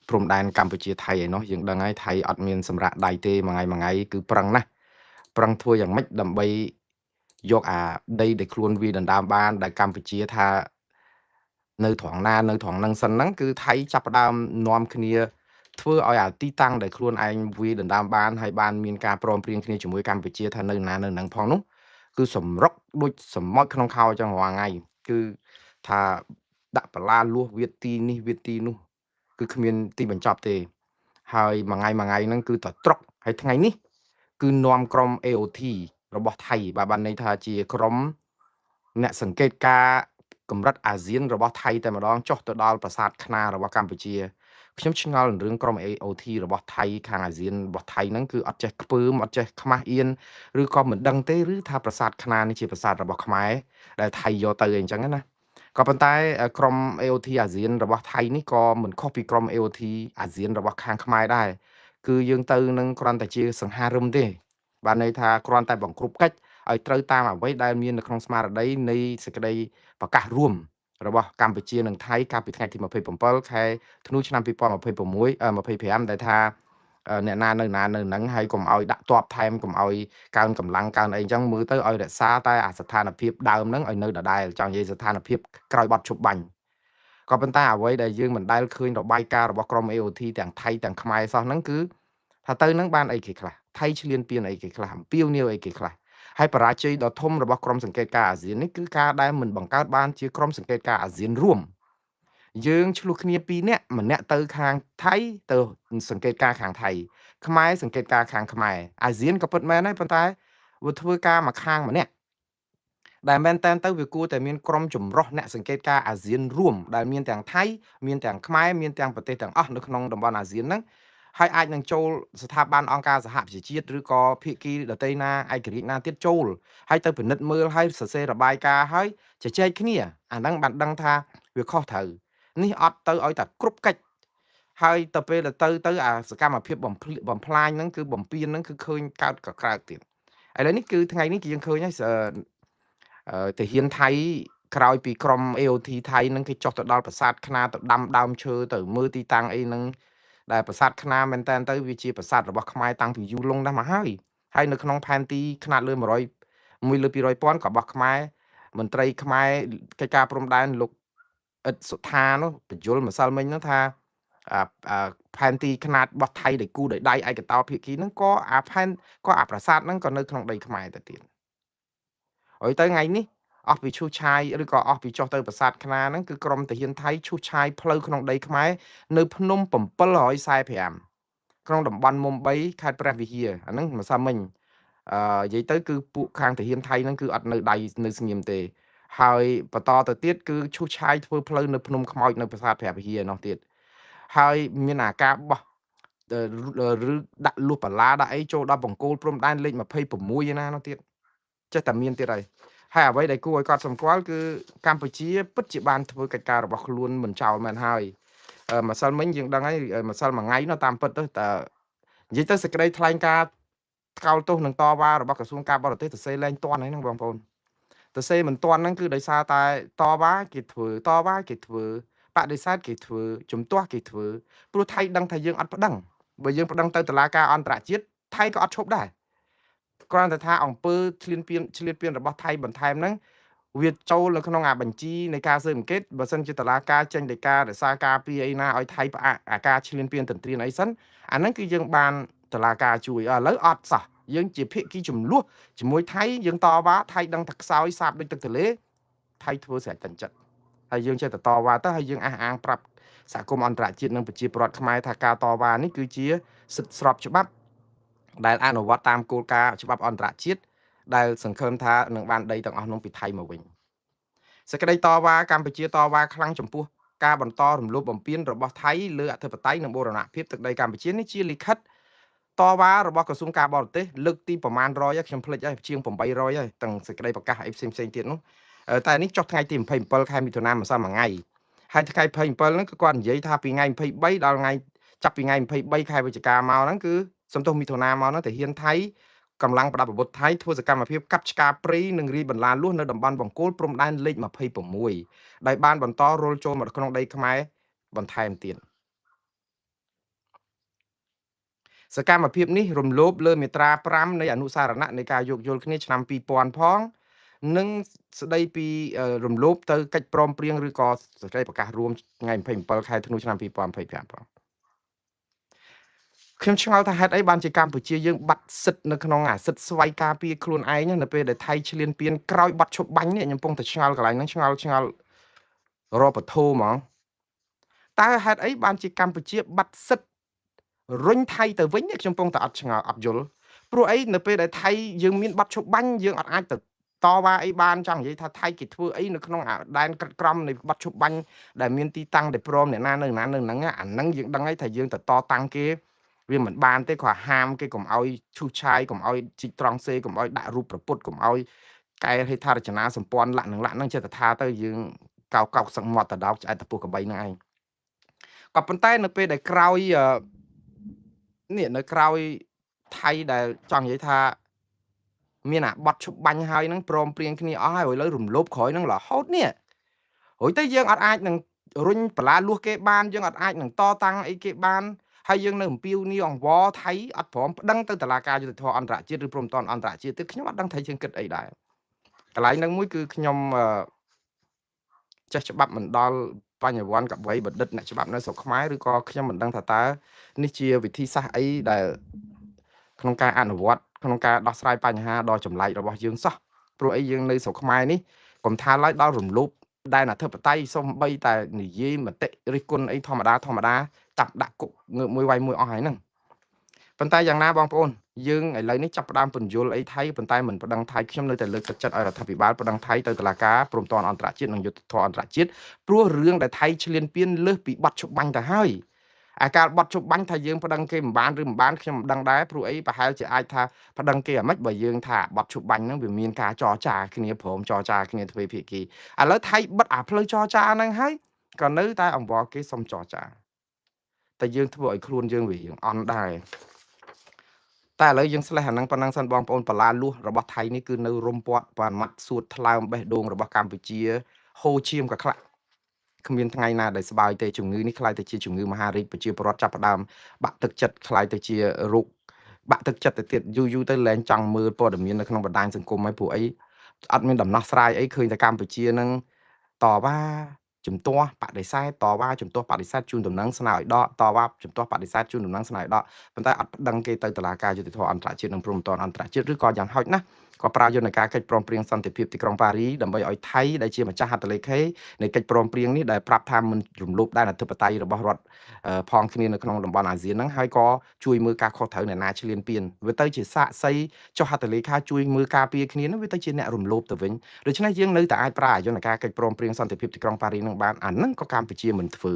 ព្រំដែនកម្ពុជាថៃឯណោះយើងដឹងហើយថៃអត់មានសម្រាប់ដៃទេមួយថ្ងៃគឺប្រឹងណាស់ប្រឹងធ្វើយ៉ាងម៉េចដើម្បីយកអាដីដែលខ្លួនវាដណ្ដើមបានដែលកម្ពុជាថានៅត្រង់ណានៅត្រង់ហ្នឹងសិនហ្នឹងគឺថៃចាប់ផ្ដើមនាំគ្នាធ្វើឲ្យអាទីតាំងដែលខ្លួនឯងវាដណ្ដើមបានហើយបានមានការព្រមព្រៀងគ្នាជាមួយកម្ពុជាថានៅណានៅហ្នឹងផងនោះគឺសម្រុកដូចសមុទ្រក្នុងខោអញ្ចឹងរាល់ថ្ងៃគឺថាដាក់បន្លាលួសវាទីនេះវាទីនោះគឺគ្មានទីបញ្ចប់ទេហើយមួយថ្ងៃហ្នឹងគឺតែត្រុកហើយថ្ងៃនេះគឺនាំក្រុម AOT របស់ថៃបាទបានន័យថាជាក្រុមអ្នកសង្កេតការណ៍កម្រិតអាស៊ានរបស់ថៃតែម្ដងចុះទៅដល់ប្រាសាទខ្នារបស់កម្ពុជាខ្ញុំឆ្ងល់នឹងរឿងក្រុម AOT របស់ថៃខាងអាស៊ានរបស់ថៃហ្នឹងគឺអត់ចេះខ្ពើមអត់ចេះខ្មាស់អៀនឬក៏មិនដឹងទេឬថាប្រាសាទខ្នានេះជាប្រាសាទរបស់ខ្មែរដែលថៃយកទៅអីចឹងណាក៏ប៉ុន្តែក្រុម AOT អាស៊ានរបស់ថៃនេះក៏មិនខុសពីក្រុម AOT អាស៊ានរបស់ខាងខ្មែរដែរគឺយើងទៅនឹងគ្រាន់តែជាសង្ហារឹមទេបានន័យថាគ្រាន់តែបង្ក្រប់កិច្ចឲ្យត្រូវតាមអ្វីដែលមាននៅក្នុងស្មារតីនៃសេចក្តីប្រកាសរួមរបស់កម្ពុជានិងថៃកាលពីថ្ងៃទី27ខែធ្នូឆ្នាំ2026 ដែលថាអ្នកណានៅណានៅហ្នឹងហើយកុំឲ្យដាក់ទ័ពថែមកុំឲ្យកើនកម្លាំងកើនអីចឹងមើលទៅឲ្យរក្សាតែអាស្ថានភាពដើមហ្នឹងឲ្យនៅដដែលចង់និយាយស្ថានភាពក្រោយបត់ឈប់បាញ់ក៏ប៉ុន្តែអ្វីដែលយើងមិនដែលឃើញរបាយការណ៍របស់ក្រុម AOT ទាំងថៃទាំងខ្មែរសោះហ្នឹងគឺថាទៅហ្នឹងបានអីគេខ្លះថៃឈ្លានពានអីគេខ្លះអំពាវនាវអីគេខ្លះហើយបរាជ័យដ៏ធំរបស់ក្រុមសង្កេតការណ៍អាស៊ាននេះគឺការដែលមិនបង្កើតបានជាក្រុមសង្កេតការណ៍អាស៊ានរួមយើងឆ្លោះគ្នា2នាក់ម្នាក់ទៅខាងថៃទៅសង្កេតការណ៍ខាងថៃខ្មែរសង្កេតការណ៍ខាងខ្មែរអាស៊ានក៏ពិតមែនដែរប៉ុន្តែវាធ្វើការមួយខាងម្នាក់ដែលមែនតែនទៅវាគួរតែមានក្រុមចម្រុះអ្នកសង្កេតការណ៍អាស៊ានរួមដែលមានទាំងថៃមានទាំងខ្មែរមានទាំងប្រទេសទាំងអស់នៅក្នុងតំបន់អាស៊ានហ្នឹងហើយអាចនឹងចូលស្ថាប័នអង្គការសហប្រជាជាតិឬក៏ភាគីដទៃណាឯករាជ្យណាទៀតចូលហើយទៅពិនិត្យមើលហើយសរសេររបាយការណ៍ហើយជជែកគ្នាអាហ្នឹងបានដឹងថាវាខុសត្រូវនេះអត់ទៅឲ្យតែគ្រប់កិច្ចហើយទៅពេលទៅអាសកម្មភាពបំផ្លាញហ្នឹងគឺបំពេញហ្នឹងគឺឃើញកើតកក្រើកទៀតឥឡូវនេះគឺថ្ងៃនេះគឺយើងឃើញហើយទាហានថៃក្រោយពីក្រុម AOT ថៃហ្នឹងគេចុះទៅដល់ប្រាសាទខ្នាទៅដាំដើមឈើទៅមើលទីតាំងអីហ្នឹងដែលប្រាសាទខ្នាមែនតើទៅវាជាប្រាសាទរបស់ខ្មែរតាំងពីយូរលង់ណាស់មកហើយនៅក្នុងផែនទីខ្នាតលើ100 1 លើ 200,000ក៏របស់ខ្មែរមន្ត្រីខ្មែរកិច្ចការព្រំដែនលោកអ៊ិតសុថានោះបញ្យលម្សិលមិញហ្នឹងថាផែនទីខ្នាតរបស់ថៃដែលគូដោយដៃឯកតោភាគីហ្នឹងក៏អាប្រាសាទហ្នឹងក៏នៅក្នុងដីខ្មែរទៅទៀតហើយទៅថ្ងៃនេះអស់ពីឈូសឆាយឬក៏អស់ពីចុះទៅប្រាសាទខ្នាហ្នឹងគឺក្រុមទាហានថៃឈូសឆាយផ្លូវក្នុងដីខ្មែរនៅភ្នំ745ក្នុងតំបន់មុំ3ខេត្តព្រះវិហារអាហ្នឹងម្សិលមិញនិយាយទៅគឺពួកខាងទាហានថៃហ្នឹងគឺអត់នៅដៃនៅស្ងៀមទេហើយបន្តទៅទៀតគឺឈូសឆាយធ្វើផ្លូវនៅភ្នំខ្មោចនៅប្រាសាទព្រះវិហារនោះទៀតហើយមានអាការបោះឬដាក់លុះបន្លាដាក់អីចូលដល់បង្គោលព្រំដែនលេខ26ឯណានោះទៀតចេះតែមានទៀតហើយអ្វីដែលគួរឲ្យកត់សម្គាល់គឺកម្ពុជាពិតជាបានធ្វើកិច្ចការរបស់ខ្លួនមិនចោលមែនហើយម្សិលមិញយើងដឹងហើយម្សិលមួយថ្ងៃនោះតាមពិតទៅតើនិយាយទៅសេចក្តីថ្លែងការណ៍ថ្កោលទោសនឹងតវ៉ារបស់ក្រសួងការបរទេសទៅសេលែងតាន់ហើយហ្នឹងបងប្អូនទៅសេមិនតាន់ហ្នឹងគឺដោយសារតែតវ៉ាគេធ្វើបដិសេធគេធ្វើជំទាស់គេធ្វើព្រោះថៃដឹងថាយើងអត់ប្តឹងបើយើងប្តឹងទៅតុលាការអន្តរជាតិថៃក៏អត់ឈប់ដែរគ្រាន់តែថាអង្គើឈ្លានពានរបស់ថៃបន្ថែមហ្នឹងវាចូលនៅក្នុងអាបញ្ជីនៃការស៊ើបអង្កេតបើសិនជាតុលាការចេញដីការរក្សាការពារអីណាឲ្យថៃផ្អាកអាការឈ្លានពានទន្ទ្រានអីសិនអាហ្នឹងគឺយើងបានតុលាការជួយឥឡូវអត់សោះយើងជាភាគីចំនួនជាមួយថៃយើងតវ៉ាថៃដឹងថាខ្សោយសាបដូចទឹកទលេថៃធ្វើស្រេចតែចិត្តហើយយើងចេះតែតវ៉ាទៅហើយយើងអះអាងប្រាប់សហគមន៍អន្តរជាតិនិងប្រជាពលរដ្ឋខ្មែរថាការតវ៉ានេះគឺជាសិទ្ធិស្របច្បាប់ដែលអនុវត្តតាមគោលការណ៍ច្បាប់អន្តរជាតិដែលសង្ឃឹមថានឹងបានដីទាំងអស់នោះពីថៃមកវិញសេចក្តីតវ៉ាកម្ពុជាតវ៉ាខ្លាំងចំពោះការបន្តរំលោភបំពានរបស់ថៃលើអធិបតេយ្យនិងបូរណភាពទឹកដីកម្ពុជានេះជាលិខិតតវ៉ារបស់ក្រសួងការបរទេសលើកទីប្រមាណ100ហើយខ្ញុំភ្លេចហើយជាង800ហើយទាំងសេចក្តីប្រកាសអីផ្សេងទៀតនោះតែនេះចុះថ្ងៃទី27ខែមិថុនាម្សិលមួយថ្ងៃហើយថ្ងៃ27ហ្នឹងគឺគាត់និយាយថាពីថ្ងៃ23ដល់ថ្ងៃចាប់ពីថ្ងៃ23ខែវិច្ឆិកាមកហ្នឹងគឺសំទោសមិថុនាមកហ្នឹងទាហានថៃកម្លាំងប្រដាប់អាវុធថៃធ្វើសកម្មភាពកាប់ឆ្ការព្រៃនិងរីបន្លាលួសនៅតំបន់បង្គោលព្រំដែនលេខ26ដោយបានបន្តរុលចូលមកក្នុងដីខ្មែរបន្ថែមទៀត សកម្មភាពនេះរំលោភលើមាត្រា5នៃអនុសារណៈនៃការយោគយល់គ្នាឆ្នាំ2000ផងនិងស្ដីពីរំលោភទៅកិច្ចព្រមព្រៀងឬក៏សេចក្តីប្រកាសរួមថ្ងៃ27ខែធ្នូឆ្នាំ2025ផងខ្ញុំឆ្ងល់ថាហេតុអីបានជាកម្ពុជាយើងបាត់សិទ្ធិនៅក្នុងសិទ្ធិស្វ័យការពារខ្លួនឯងនៅពេលដែលថៃឈ្លានពានក្រោយបាត់ឈប់បាញ់នេះខ្ញុំកំពុងតែឆ្ងល់កន្លែងហ្នឹងឆ្ងល់រពធហ្មងតើហេតុអីបានជាកម្ពុជាបាត់សិទ្ធិរុញថៃទៅវិញខ្ញុំកំពុងតែអត់ឆ្ងល់អត់យល់ព្រោះអីនៅពេលដែលថៃយើងមានបាត់ឈប់បាញ់យើងអត់អាចទៅតវ៉ាអីបានចង់និយាយថាថៃគេធ្វើអីនៅក្នុងដែនក្រិតក្រមនៃបាត់ឈប់បាញ់ដែលមានទីតាំងដែលព្រមអ្នកណានៅណានៅហ្នឹងអាហ្នឹងយើងដឹងហើយថាយើងទៅតតាំងគេវាមិនបានទេគាត់ហាមគេកុំឲ្យឈូសឆាយកុំឲ្យជីកត្រង់សេកុំឲ្យដាក់រូបប្រពុតកុំឲ្យកែហេដ្ឋារចនាសម្ព័ន្ធលក្ខនឹងលក្ខហ្នឹងចិត្តថាទៅយើងកោកសឹកមាត់តដោកឆ្អែតតពុះកបីហ្នឹងឯងក៏ប៉ុន្តែនៅពេលដែលក្រោយនេះនៅក្រោយថៃដែលចង់និយាយថាមានបត់ឈប់បាញ់ហើយហ្នឹងព្រមព្រៀងគ្នាអស់ហើយឥឡូវរំលោភក្រោយហ្នឹងរហូតនេះរួចទៅយើងអត់អាចនឹងរុញបលាលួសគេបានយើងអត់អាចនឹងតតាំងអីគេបានហើយយើងនៅអំពាវនាវអង្វរថៃអត់ព្រមប្តឹងទៅតុលាការយុត្តិធម៌អន្តរជាតិឬព្រមតនអន្តរជាតិទេខ្ញុំអត់ដឹងថាយើងគិតអីដែរកន្លែងហ្នឹងមួយគឺខ្ញុំចេះច្បាប់មិនដល់បញ្ញវន្តកបីបណ្ឌិតអ្នកច្បាប់នៅស្រុកខ្មែរឬក៏ខ្ញុំមិនដឹងថាតើនេះជាវិធីសាស្ត្រអីដែលក្នុងការអនុវត្តក្នុងការដោះស្រាយបញ្ហាដ៏ចម្លែករបស់យើងសោះព្រោះអីយើងនៅស្រុកខ្មែរនេះកុំថាឡើយដល់រំលោភដែនអធិបតេយ្យសូម្បីតែនិយាយមតិរិះគន់អីធម្មតាចាប់ដាក់គុកងើបមួយវាយមួយអស់ហើយហ្នឹងប៉ុន្តែយ៉ាងណាបងប្អូនយើងឥឡូវនេះចាប់ផ្ដើមពន្យល់អីថៃប៉ុន្តែមិនប្តឹងថៃខ្ញុំនៅតែលើកទឹកចិត្តឲ្យរដ្ឋាភិបាលប្តឹងថៃទៅតុលាការព្រមព្រៀងអន្តរជាតិនិងយុត្តិធម៌អន្តរជាតិព្រោះរឿងដែលថៃឈ្លានពានលើសពីបាត់ឈប់បាញ់ទៅហើយអាការបាត់ជប់បាញ់ថាយើងប្តឹងគេមិនបានឬមិនបានខ្ញុំមិនដឹងដែរព្រោះអីប្រហែលជាអាចថាប្តឹងគេអាម៉េចបើយើងថាបាត់ជប់បាញ់ហ្នឹងវាមានការចរចាគ្នាព្រមចរចាគ្នាទ្វេភាគីឥឡូវថៃបិទអាផ្លូវចរចាហ្នឹងហើយក៏នៅតែអង្វរគេសុំចរចាតែយើងធ្វើឲ្យខ្លួនយើងវាយើងអន់ដែរតែឥឡូវយើងស្លេះអាហ្នឹងប៉ុណ្ណឹងសិនបងប្អូនបលាលួសរបស់ថៃនេះគឺនៅរុំពាត់បានម៉ាត់សួតថ្លើមបេះដូងរបស់កម្ពុជាហូរឈាមក៏ខ្លះគ្មានថ្ងៃណាដែលស្បើយទេជំងឺនេះខ្លាយទៅជាជំងឺមហារីកប្រជាពលរដ្ឋចាប់ផ្ដើមបាក់ទឹកចិត្តខ្លាយទៅជារោគបាក់ទឹកចិត្តទៅទៀតយូរទៅលែងចង់មើលព័ត៌មាននៅក្នុងបណ្ដាញសង្គមហើយព្រោះអីអត់មានដំណោះស្រាយអីឃើញតែកម្ពុជានឹងតវ៉ាជំទាស់បដិសេធតវ៉ាជំទាស់បដិសេធជូនដំណឹងស្នើឲ្យដកតវ៉ាជំទាស់បដិសេធជូនដំណឹងស្នើឲ្យដកប៉ុន្តែអត់ប្តឹងគេទៅតុលាការយុត្តិធម៌អន្តរជាតិនិងព្រំប្រទានអន្តរជាតិឬក៏យ៉ាងហោចណាស់ក៏ប្រើយន្តការកិច្ចព្រមព្រៀងសន្តិភាពទីក្រុងប៉ារីដើម្បីឲ្យថៃដែលជាម្ចាស់ហត្ថលេខីនៃកិច្ចព្រមព្រៀងនេះដែលប្រាប់ថាមិនរំលោភដែនអធិបតេយ្យរបស់រដ្ឋផងគ្នានៅក្នុងតំបន់អាស៊ានហ្នឹងហើយក៏ជួយមើលការខុសត្រូវអ្នកណាឈ្លានពានវាទៅជាសាកសីចុះហត្ថលេខាជួយមើលការពារគ្នាហ្នឹងវាទៅជាអ្នករំលោភទៅវិញដូច្នេះយើងនៅតែអាចប្រើយន្តការកិច្ចព្រមព្រៀងសន្តិភាពទីក្រុងប៉ារីនឹងបានអាហ្នឹងក៏កម្ពុជាមិនធ្វើ